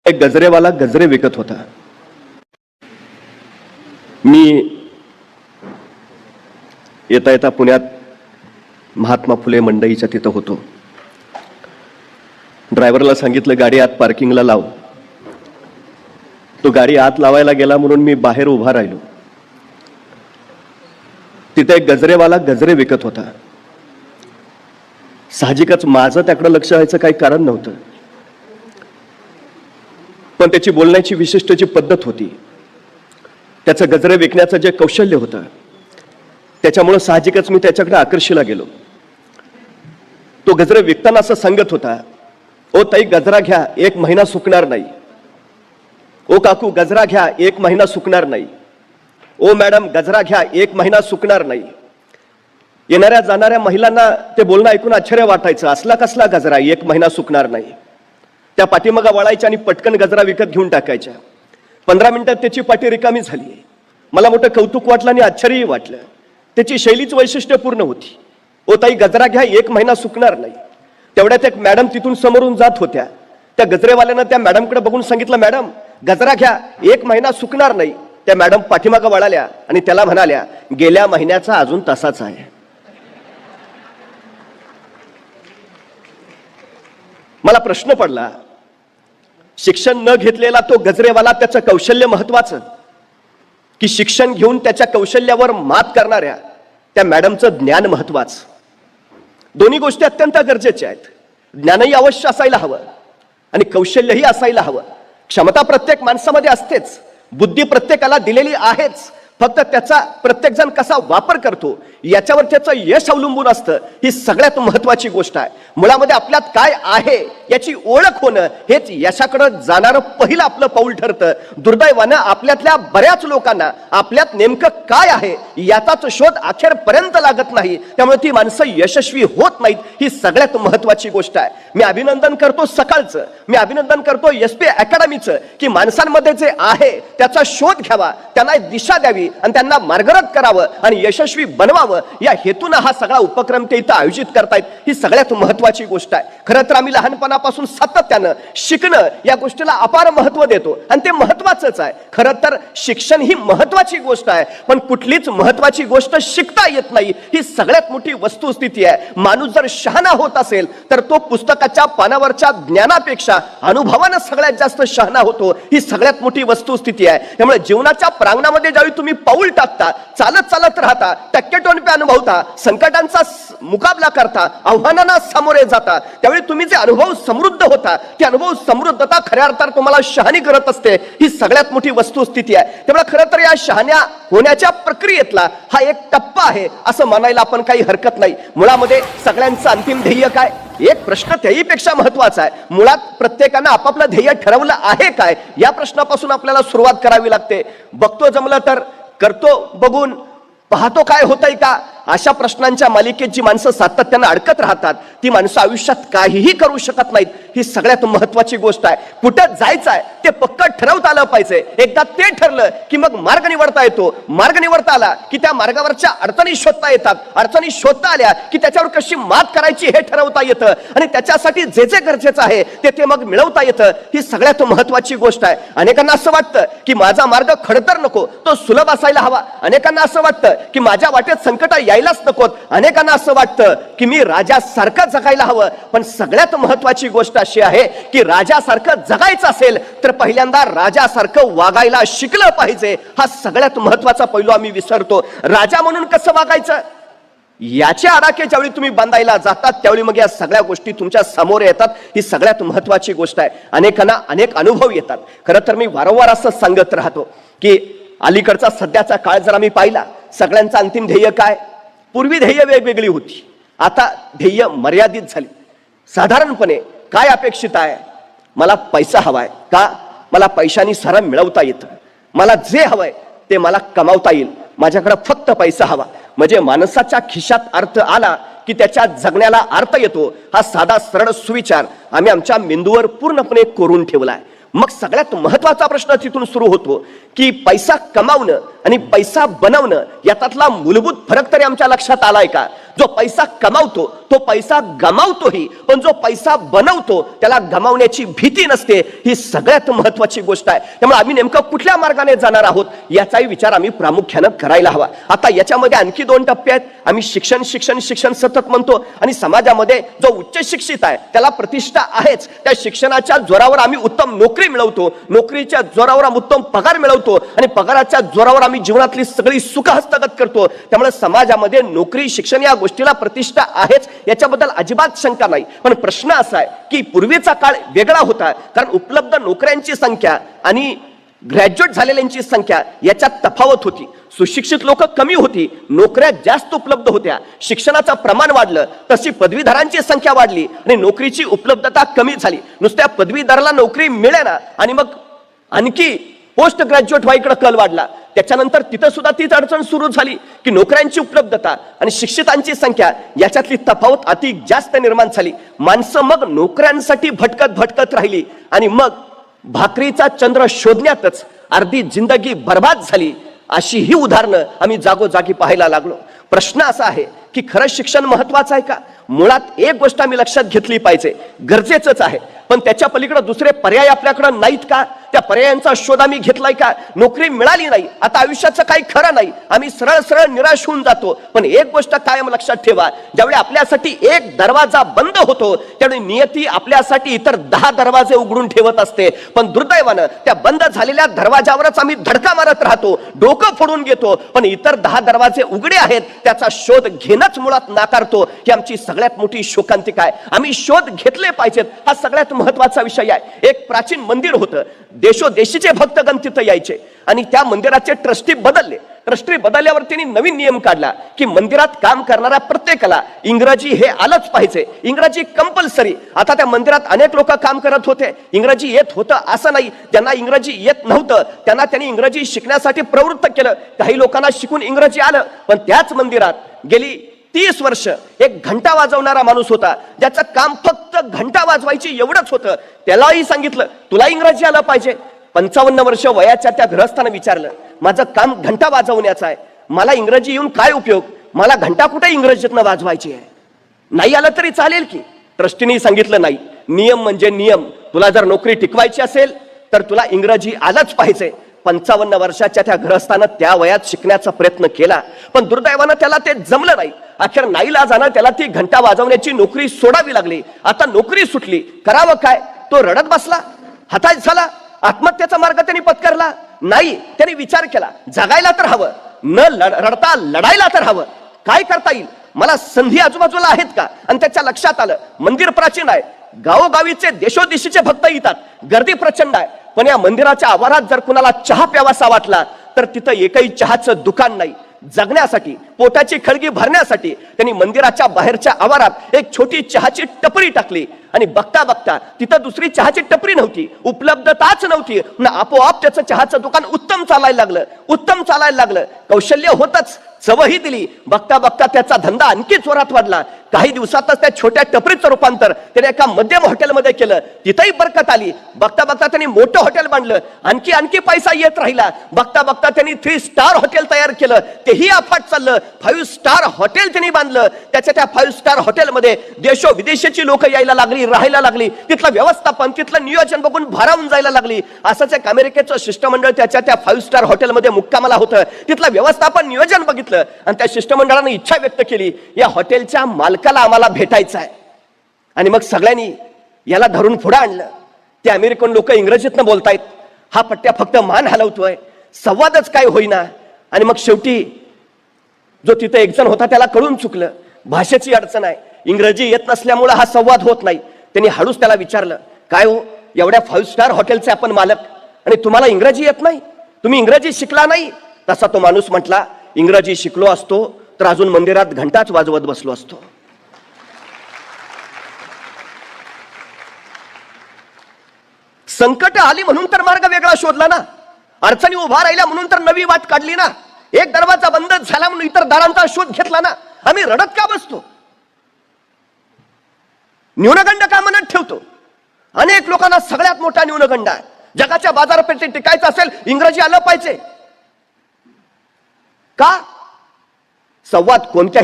एक गजरेवाला गजरे विकत होता. मी येता येता पुण्यात महात्मा फुले मंडईच्या तिथं होतो. ड्रायव्हरला सांगितलं गाडी आत पार्किंगला लाव. तो गाडी आत लावायला गेला म्हणून मी बाहेर उभा राहिलो. तिथे एक गजरेवाला गजरे विकत होता. साहजिकच माझं त्याकडे लक्ष व्हायचं काही कारण नव्हतं, पण त्याची बोलण्याची विशिष्ट जी पद्धत होती, त्याचं गजरे विकण्याचं जे कौशल्य होतं, त्याच्यामुळे साहजिकच मी त्याच्याकडे आकर्षीला गेलो. तो गजरे विकताना असं सांगत होता, ओ ताई गजरा घ्या, 1 महिना सुकणार नाही. ओ काकू गजरा घ्या, 1 महिना सुकणार नाही. ओ मॅडम गजरा घ्या, 1 महिना सुकणार नाही. येणाऱ्या जाणाऱ्या महिलांना ते बोलणं ऐकून आश्चर्य वाटायचं. असला कसला गजरा, 1 महिना सुकणार नाही. त्या पाठीमागा वळायच्या आणि पटकन गजरा विकत घेऊन टाकायच्या. 15 मिनिटात त्याची पाठी रिकामी झाली. मला मोठं कौतुक वाटलं आणि आश्चर्यही वाटलं. त्याची शैलीच वैशिष्ट्यपूर्ण होती. ओ ताई गजरा घ्या, 1 महिना सुकणार नाही. तेवढ्यात एक मॅडम तिथून समोरून जात होत्या. त्या गजरेवाल्यानं त्या मॅडमकडे बघून सांगितलं, मॅडम गजरा घ्या, 1 महिना सुकणार नाही. त्या मॅडम पाठीमागा वळाल्या आणि त्याला म्हणाल्या, गेल्या महिन्याचा अजून तसाच आहे. मला प्रश्न पडला, शिक्षण न घेतलेला तो गजरेवाला त्याचं कौशल्य महत्वाचं की शिक्षण घेऊन त्याच्या कौशल्यावर मात करणाऱ्या त्या मॅडमचं ज्ञान महत्वाचं? दोन्ही गोष्टी अत्यंत गरजेच्या आहेत. ज्ञानही अवश्य असायला हवं आणि कौशल्यही असायला हवं. क्षमता प्रत्येक माणसामध्ये असतेच, बुद्धी प्रत्येकाला दिलेली आहेच, फक्त त्याचा प्रत्येक जण कसा वापर करतो याच्यावर त्याचं यश अवलंबून असतं. ही सगळ्यात महत्वाची गोष्ट आहे. मुळामध्ये आपल्यात काय आहे याची ओळख होणं हेच यशाकडे जाणारं पहिलं आपलं पाऊल ठरतं. दुर्दैवानं आपल्यातल्या बऱ्याच लोकांना आपल्यात नेमकं काय आहे याचाच शोध अखेरपर्यंत लागत नाही. त्यामुळे ती माणसं यशस्वी होत नाहीत. ही सगळ्यात महत्वाची गोष्ट आहे. मी अभिनंदन करतो सकाळचं, मी अभिनंदन करतो SP अकॅडमीचं की माणसांमध्ये जे आहे त्याचा शोध घ्यावा, त्यांना दिशा द्यावी आणि त्यांना मार्गदर्शन करावं आणि यशस्वी बनवावं या हेतूनं हा सगळा उपक्रम ते इथं आयोजित करतायत. ही सगळ्यात महत्वाची गोष्ट आहे. खरं तर आम्ही लहानपणापासून सातत्यानं शिकणं या गोष्टीला अपार महत्व देतो आणि ते महत्वाचंच आहे. खरं तर शिक्षण ही महत्वाची गोष्ट आहे, पण कुठलीच महत्वाची गोष्ट शिकता येत नाही. ही सगळ्यात मोठी वस्तुस्थिती आहे. माणूस जर शहाणा होत असेल तर तो पुस्तकाच्या पानावरच्या ज्ञानापेक्षा अनुभवानं सगळ्यात जास्त शहाणा होतो. ही सगळ्यात मोठी वस्तुस्थिती आहे. त्यामुळे जीवनाच्या प्रांगणामध्ये ज्यावेळी तुम्ही पाऊल टाकता, चालत चालत राहता, टक्के-टोणपे अनुभवता, संकटांचा मुकाबला करता, आव्हानांना सामोरे जाता, त्यावेळी तुम्ही जे अनुभव समृद्ध होता, ती अनुभव समृद्धता खऱ्या अर्थात तुम्हाला शहाणी करत असते. ही सगळ्यात मोठी वस्तुस्थिती आहे. त्यामुळे खरं तर या शहाण्या होण्याच्या प्रक्रियेतला हा एक टप्पा आहे असं म्हणायला आपण काही हरकत नाही. मुळामध्ये सगळ्यांचं अंतिम ध्येय काय? एक प्रश्न त्याहीपेक्षा महत्वाचा आहे. मुळात प्रत्येकानं आपापलं ध्येय ठरवलं आहे काय या प्रश्नापासून आपल्याला सुरुवात करावी लागते. बघतो जमलं तर करतो बघून पाहतो काय होतंय का, अशा प्रश्नांच्या मालिकेत जी माणसं सातत्यानं अडकत राहतात ती माणसं आयुष्यात काहीही करू शकत नाहीत. ही सगळ्यात महत्वाची गोष्ट आहे. कुठं जायचं आहे ते पक्क ठरवता आलं पाहिजे. एकदा ते ठरलं की मग मार्ग निवडता येतो. मार्ग निवडता आला की त्या मार्गावरच्या अडचणी शोधता येतात. अडचणी शोधता आल्या की त्याच्यावर कशी मात करायची हे ठरवता येतं आणि त्याच्यासाठी जे जे गरजेचं आहे ते मग मिळवता येतं. ही सगळ्यात महत्वाची गोष्ट आहे. अनेकांना असं वाटतं की माझा मार्ग खडतर नको, तो सुलभ असायला हवा. अनेकांना असं वाटतं की माझ्या वाटेत संकट यायलाच नकोत. अनेकांना असं वाटतं की मी राजासारखं जगायला हवं. पण सगळ्यात महत्वाची गोष्ट अशी आहे की राजासारखं जगायचं असेल तर पहिल्यांदा राजासारखं वागायला शिकलं पाहिजे. हा सगळ्यात महत्वाचा पैलू आम्ही विसरतो. राजा म्हणून कसं वागायचं याचे आराखे ज्यावेळी तुम्ही बांधायला जातात त्यावेळी मग या सगळ्या गोष्टी तुमच्या समोर येतात. ही सगळ्यात महत्वाची गोष्ट आहे. अनेकांना अनेक अनुभव येतात. खरं तर मी वारंवार असं सांगत राहतो की अलीकडचा सध्याचा काळ जर आम्ही पाहिला, सगळ्यांचं अंतिम ध्येय काय? पूर्वी ध्येय वेगवेगळी होती, आता ध्येय मर्यादित झाली. साधारणपणे काय अपेक्षित आहे? मला पैसा हवाय का? मला पैशानी सारं मिळवता येतं. मला जे हवंय ते मला कमावता येईल. माझ्याकडे फक्त पैसा हवा. म्हणजे माणसाच्या खिशात अर्थ आला की त्याच्या जगण्याला अर्थ येतो. हा साधा सरळ सुविचार आम्ही आमच्या मेंदूवर पूर्णपणे कोरून ठेवलाय. मग सगळ्यात महत्वाचा प्रश्न तिथून सुरू होतो की पैसा कमावणं आणि पैसा बनवणं यातला मूलभूत फरक तरी आमच्या लक्षात आलाय का? जो पैसा कमावतो तो पैसा गमावतोही, पण जो पैसा बनवतो त्याला गमावण्याची भीती नसते. ही सगळ्यात महत्वाची गोष्ट आहे. त्यामुळे आम्ही नेमकं कुठल्या मार्गाने जाणार आहोत याचाही विचार आम्ही प्रामुख्यानं करायला हवा. आता याच्यामध्ये आणखी 2 टप्पे आहेत. आम्ही शिक्षण शिक्षण शिक्षण सतत म्हणतो आणि समाजामध्ये जो उच्च शिक्षित आहे त्याला प्रतिष्ठा आहेच. त्या शिक्षणाच्या जोरावर आम्ही उत्तम नोकरी मिळवतो, नोकरीच्या जोरावर आम्ही उत्तम पगार मिळवतो आणि पगाराच्या जोरावर आम्ही जीवनातली सगळी सुख हस्तगत करतो. त्यामुळे समाजामध्ये नोकरी शिक्षण या गोष्टीला प्रतिष्ठा आहेच, याच्याबद्दल अजिबात शंका नाही. पण प्रश्न असा आहे की पूर्वीचा काळ वेगळा होता, कारण उपलब्ध नोकऱ्यांची संख्या आणि ग्रॅज्युएट झालेल्यांची संख्या याच्यात तफावत होती. सुशिक्षित लोक कमी होती, नोकऱ्या जास्त उपलब्ध होत्या. शिक्षणाचं प्रमाण वाढलं तशी पदवीधरांची संख्या वाढली आणि नोकरीची उपलब्धता कमी झाली. नुसत्या पदवीधराला नोकरी मिळेना आणि मग आणखी पोस्ट ग्रॅज्युएट व्हायकडे कल वाढला. त्याच्यानंतर तिथं सुद्धा तीच अडचण सुरू झाली की नोकऱ्यांची उपलब्धता आणि शिक्षितांची संख्या याच्यातली तफावत अति जास्त निर्माण झाली. माणसं मग नोकऱ्यांसाठी भटकत भटकत राहिली आणि मग भाकरीचा चंद्र शोधण्यातच अर्धी जिंदगी बर्बाद झाली. अशी ही उदाहरणं आम्ही जागोजागी पाहायला लागलो. प्रश्न असा आहे की खरं शिक्षण महत्वाचं आहे का? मुळात एक गोष्ट आम्ही लक्षात घेतली पाहिजे, गरजेचंच आहे, पण त्याच्या पलीकडे दुसरे पर्याय आपल्याकडे नाहीत का? त्या पर्यायांचा शोध आम्ही घेतलाय का? नोकरी मिळाली नाही, आता आयुष्याचं काही खरं नाही, आम्ही सरळ सरळ निराश होऊन जातो. पण एक गोष्ट कायम लक्षात ठेवा, ज्यावेळी आपल्यासाठी एक दरवाजा बंद होतो त्यावेळी नियती आपल्यासाठी इतर 10 दरवाजे उघडून ठेवत असते. पण दुर्दैवानं त्या बंद झालेल्या दरवाजावरच आम्ही धडका मारत राहतो, डोकं फोडून घेतो, पण इतर 10 दरवाजे उघडे आहेत त्याचा शोध घेणंच मुळात नाकारतो. ही आमची सगळ्यात मोठी शोकांतिका आहे. आम्ही शोध घेतले पाहिजेत, हा सगळ्यात महत्वाचा विषय आहे. एक प्राचीन मंदिर होतं, देशोदेशीचे भक्तगण तिथं यायचे आणि त्या मंदिराचे ट्रस्टी बदलले. ट्रस्टी बदलल्यावर त्यांनी नवीन नियम काढला की मंदिरात काम करणाऱ्या प्रत्येकाला इंग्रजी हे आलंच पाहिजे, इंग्रजी कंपल्सरी. आता त्या मंदिरात अनेक लोक काम करत होते, इंग्रजी येत होतं असं नाही, ज्यांना इंग्रजी येत नव्हतं त्यांनी इंग्रजी शिकण्यासाठी प्रवृत्त केलं. काही लोकांना शिकून इंग्रजी आलं. पण त्याच मंदिरात गेली 30 वर्ष एक घंटा वाजवणारा माणूस होता, ज्याचं काम फक्त घंटा वाजवायची एवढंच होतं. त्यालाही सांगितलं तुला इंग्रजी आलं पाहिजे. 55 वर्ष वयाच्या त्या गृहस्थानं विचारलं, माझं काम घंटा वाजवण्याचं आहे, मला इंग्रजी येऊन काय उपयोग? मला घंटा कुठे इंग्रजीतनं वाजवायची आहे? नाही आलं तरी चालेल की? ट्रस्टीने सांगितलं नाही, नियम म्हणजे नियम. तुला जर नोकरी टिकवायची असेल तर तुला इंग्रजी आलंच पाहिजे. 55 वर्षाच्या त्या गृहस्थानं त्या वयात शिकण्याचा प्रयत्न केला, पण दुर्दैवानं त्याला ते जमलं नाही. अखेर नाईलाजानं त्याला ती घंटा वाजवण्याची नोकरी सोडावी लागली. आता नोकरी सुटली, करावं काय? तो रडत बसला, हताश झाला. आत्महत्येचा मार्ग त्यांनी पत्करला नाही. त्यांनी विचार केला, जगायला तर हवं, न रडता लढायला तर हवं. काय करता येईल? मला संधी आजूबाजूला आहेत का? आणि त्याच्या लक्षात आलं मंदिर प्राचीन आहे, गावोगावीचे देशोदेशीचे भक्त येतात, गर्दी प्रचंड आहे, पण या मंदिराच्या आवारात जर कुणाला चहा प्यावासा वाटला तर तिथं एकही चहाचं दुकान नाही. जगण्यासाठी, पोटाची खळगी भरण्यासाठी त्यांनी मंदिराच्या बाहेरच्या आवारात एक छोटी चहाची टपरी टाकली आणि बघता बघता तिथं दुसरी चहाची टपरी नव्हती, उपलब्धताच नव्हती. आपोआप त्याचं चहाचं दुकान उत्तम चालायला लागलं, उत्तम चालायला लागलं. कौशल्य होतच, चवही दिली. बघता बघता त्याचा धंदा आणखी जोरात वाढला. काही दिवसातच त्या छोट्या टपरीचं रूपांतर त्याने एका मध्यम हॉटेलमध्ये केलं. तिथंही बरकत आली. बघता बघता त्यांनी मोठं हॉटेल बांधलं, आणखी आणखी पैसा येत राहिला. बघता बघता त्यांनी 3 स्टार हॉटेल तयार केलं, तेही अफाट चाललं. 5 स्टार हॉटेल त्यांनी बांधलं. त्याच्या त्या 5 स्टार हॉटेलमध्ये देशो विदेशाची लोक यायला लागली, राहायला लागली. तिथलं व्यवस्थापन, तिथलं नियोजन बघून भारावून जायला लागली. असंच एक अमेरिकेचं शिष्टमंडळ त्याच्या त्या 5 स्टार हॉटेलमध्ये मुक्कामाला होतं. तिथलं व्यवस्थापन, नियोजन बघितलं आणि त्या शिष्टमंडळाने इच्छा व्यक्त केली, या हॉटेलच्या मालकाला आम्हाला भेटायचं आहे. आणि मग सगळ्यांनी याला धरून पुढे आणलं. ते अमेरिकन लोक इंग्रजीतनं बोलतायत, हा पट्ट्या फक्त मान हलवतोय, संवादच काय होईना. आणि मग शेवटी जो तिथे एक जण होता त्याला कळून चुकलं, भाषेची अडचण आहे, इंग्रजी येत नसल्यामुळे हा संवाद होत नाही. त्यांनी हळूच त्याला विचारलं, काय हो, एवढ्या 5 स्टार हॉटेलचे आपण मालक आणि तुम्हाला इंग्रजी येत नाही? तुम्ही इंग्रजी शिकला नाही? तसा तो माणूस म्हटला, इंग्रजी शिकलो असतो तर अजून मंदिरात घंटाच वाजवत बसलो असतो. संकट आली म्हणून तर मार्ग वेगळा शोधला ना, अडचणी उभा राहिल्या म्हणून तर नवी वाट काढली ना, एक दरवाजा बंद झाला म्हणून इतर दारांचा शोध घेतला ना. आम्ही रडत का बसतो? न्यूनगंड का मनात ठेवतो? अनेक लोकांना सगळ्यात मोठा न्यूनगंड आहे, जगाच्या बाजारपेठेत टिकायचं असेल इंग्रजी आलं पाहिजे. का? संवाद कोणत्याही